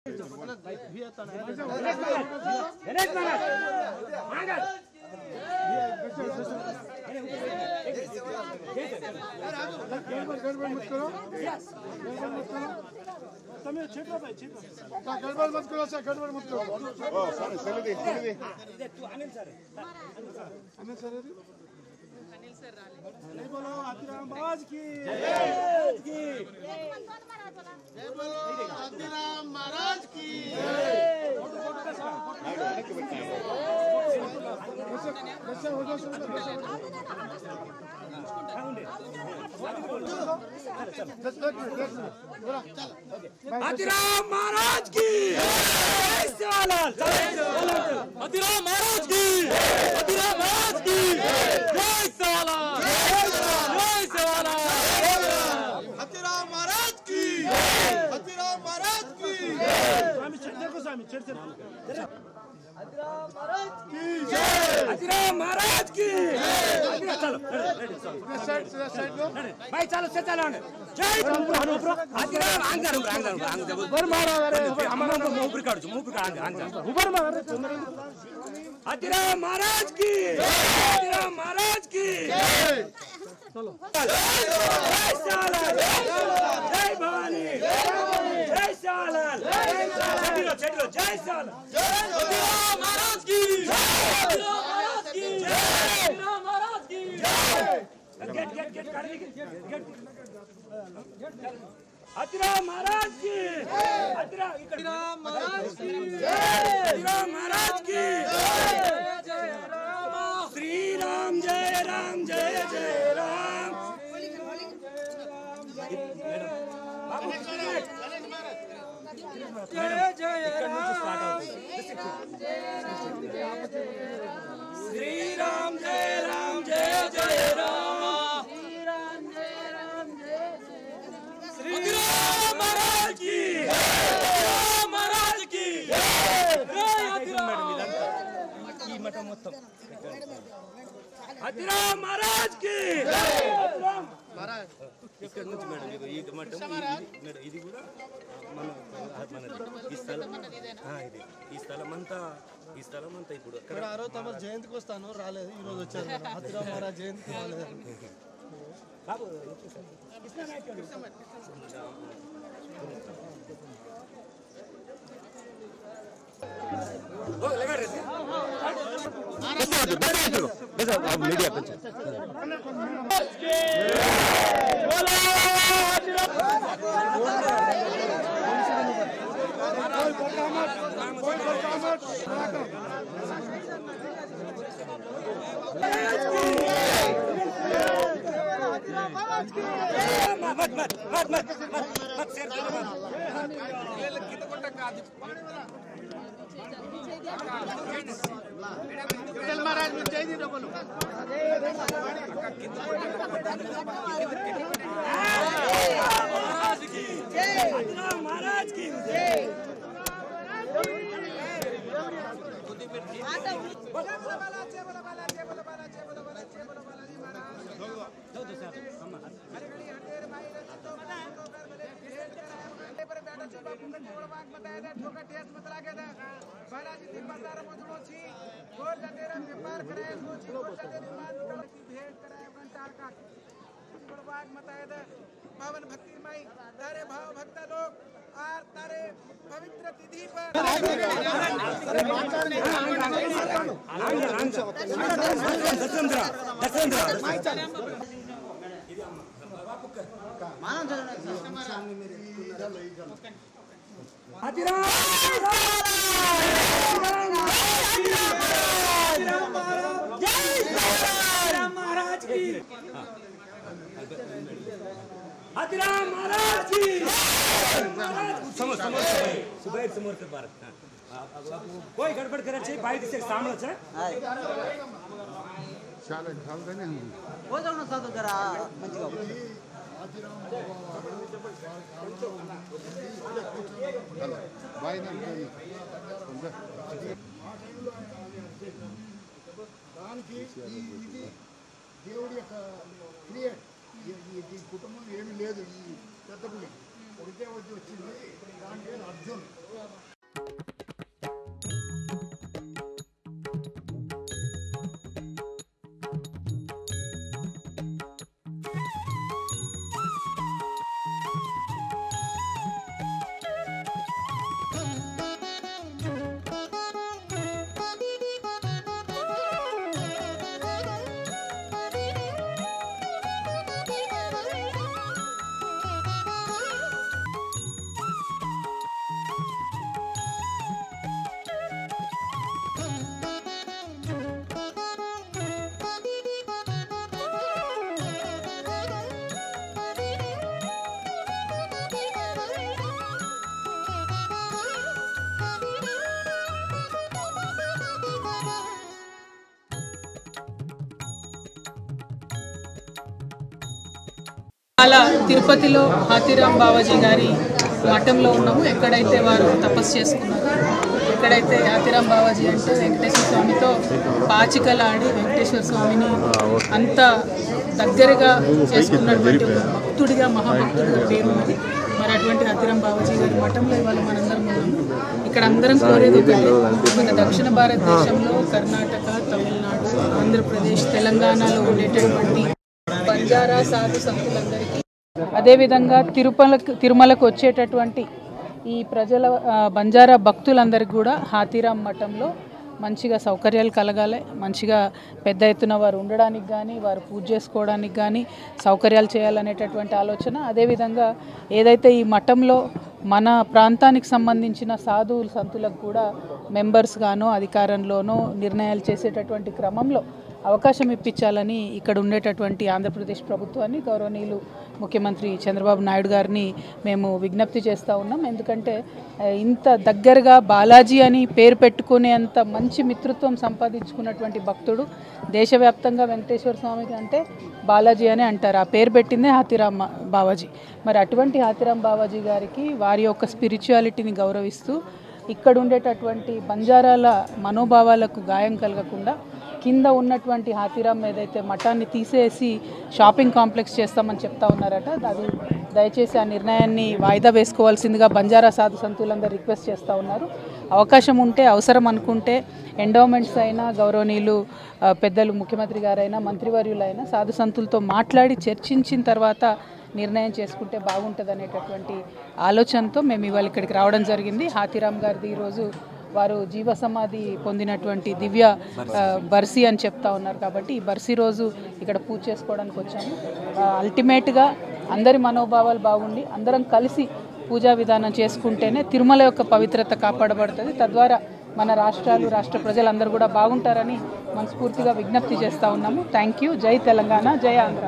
गड़बड़ मत करो सर, गड़बड़ मत करो। अनिल सर नहीं बोलो। आतिराम महाराज की जय बोलो। आतिराम महाराज की आतिराम महाराज की आतिराम महाराज की आतिराम महाराज की जय सवालाल जय सवालाल आतिराम महाराज की आतिराम महाराज की स्वामी देखो स्वामी आतिराम महाराज की चलो भाई चलो से चलो जय आतिराम आंगर ऊपर मारो हमारा तो ऊपर काढो ऊपर आंगर ऊपर मारो आतिराम महाराज की आतिराम महाराज की चलो जय सालाल जय भवानी जय सालाल चलो जय सालाल आतिराम महाराज की आतिराम महाराज की आतिराम महाराज की गेट आतिराम महाराज की आतिराम महाराज की आतिराम महाराज की जय राम श्री राम जय राम जय जय राम जय जय राम श्री राम जय राम जय जय राम आतिराम महाराज की महाराज की आतिराम महाराज की ఇక్కడ నుంచి మేడం ఈ మఠం ఇది కూడా మనది ఈ స్థలం అంతా ఇప్పుడు ఇక్కడ ఆ రోజు తమ జయంతికి వస్తాను రాలేదు, ఈ రోజు వచ్చారు. ఆతిరామ్ మహారాజ్ జయంతికి రాలేదు. महाराज जय दी बोलो महाराज की महाराज की पावन भक्तिमय तारे भाव भक्त लोग और तारे पवित्र तिथि पर महाराज की आतिराम महाराज की समोर भारत कोई गडबड करायची बाहेर दिसे सांभाळायचं चालेल चालतं नाही हो जाऊ ना साधू जरा मंచిగా దానికి ఇది దేవుడి యొక్క క్రియేట్ ఈ కుటుంబం ఏమీ లేదు. ఈ పెద్ద పులి ఒకటే వచ్చింది. దాని పేరు అర్జున్. అలా తిరుపతిలో హాతీరాం బావాజీ గారి మఠంలో ఉన్నాము. ఎక్కడైతే వారు తపస్సు చేసుకున్నారో, ఎక్కడైతే హాతీరాం బావాజీ అంటే వెంకటేశ్వర స్వామితో పాచికలాడి వెంకటేశ్వర స్వామిని అంత దగ్గరగా చేసుకున్నటువంటి ఒక భక్తుడిగా, మహాభక్తుడిగా పేరున్నది. మరి అటువంటి హాతీరాం బావాజీ గారి మఠంలో ఇవాళ మనందరం ఉన్నాము. ఇక్కడ అందరం కోరేది ఒకటే, మన దక్షిణ భారతదేశంలో కర్ణాటక, తమిళనాడు, ఆంధ్రప్రదేశ్, తెలంగాణలో ఉండేటటువంటి బంజారా సాధు సంతులందరికీ, అదేవిధంగా తిరుమలకు వచ్చేటటువంటి ఈ ప్రజల బంజారా భక్తులందరికీ కూడా హాతీరాం మఠంలో మంచిగా సౌకర్యాలు కలగాలి. మంచిగా పెద్ద ఎత్తున వారు ఉండడానికి కానీ, వారు పూజ చేసుకోవడానికి కానీ సౌకర్యాలు చేయాలనేటటువంటి ఆలోచన. అదేవిధంగా ఏదైతే ఈ మఠంలో మన ప్రాంతానికి సంబంధించిన సాధువులు సంతులకు కూడా మెంబర్స్ గానో అధికారంలోనో నిర్ణయాలు చేసేటటువంటి క్రమంలో అవకాశం ఇప్పించాలని ఇక్కడ ఉండేటటువంటి ఆంధ్రప్రదేశ్ ప్రభుత్వాన్ని, గౌరవనీయులు ముఖ్యమంత్రి చంద్రబాబు నాయుడు గారిని మేము విజ్ఞప్తి చేస్తూ ఉన్నాం. ఎందుకంటే ఇంత దగ్గరగా బాలాజీ అని పేరు పెట్టుకునేంత మంచి మిత్రత్వం సంపాదించుకున్నటువంటి భక్తుడు, దేశవ్యాప్తంగా వెంకటేశ్వర స్వామికి అంటే బాలాజీ అని అంటారు. ఆ పేరు పెట్టిందే హాతీరాం బావాజీ. మరి అటువంటి హాతీరాం బావాజీ గారికి వారి యొక్క స్పిరిచువాలిటీని గౌరవిస్తూ ఇక్కడ ఉండేటటువంటి బంజారాల మనోభావాలకు గాయం కలగకుండా కింద ఉన్నటువంటి హాతీరాం ఏదైతే మఠాన్ని తీసేసి షాపింగ్ కాంప్లెక్స్ చేస్తామని చెప్తా ఉన్నారట, అది దయచేసి ఆ నిర్ణయాన్ని వాయిదా వేసుకోవాల్సిందిగా బంజారా సాధు సంతులందరూ రిక్వెస్ట్ చేస్తూ ఉన్నారు. అవకాశం ఉంటే, అవసరం అనుకుంటే ఎండోమెంట్స్ అయినా, గౌరవనీయులు పెద్దలు ముఖ్యమంత్రి గారైనా, మంత్రివర్యులైనా సాధు సంతులతో మాట్లాడి చర్చించిన తర్వాత నిర్ణయం చేసుకుంటే బాగుంటుంది అనేటటువంటి ఆలోచనతో మేము ఇవాళ ఇక్కడికి రావడం జరిగింది. హాతీరాం గారిది ఈరోజు వారు జీవ సమాధి పొందినటువంటి దివ్య బర్సీ అని చెప్తా ఉన్నారు. కాబట్టి ఈ బర్సీ రోజు ఇక్కడ పూజ చేసుకోవడానికి వచ్చాము. అల్టిమేట్గా అందరి మనోభావాలు బాగుండి అందరం కలిసి పూజా విధానం చేసుకుంటేనే తిరుమల యొక్క పవిత్రత కాపాడబడుతుంది. తద్వారా మన రాష్ట్రాలు, రాష్ట్ర ప్రజలందరూ కూడా బాగుంటారని మనస్ఫూర్తిగా విజ్ఞప్తి చేస్తూ ఉన్నాము. Thank you. జై తెలంగాణ, జై ఆంధ్ర.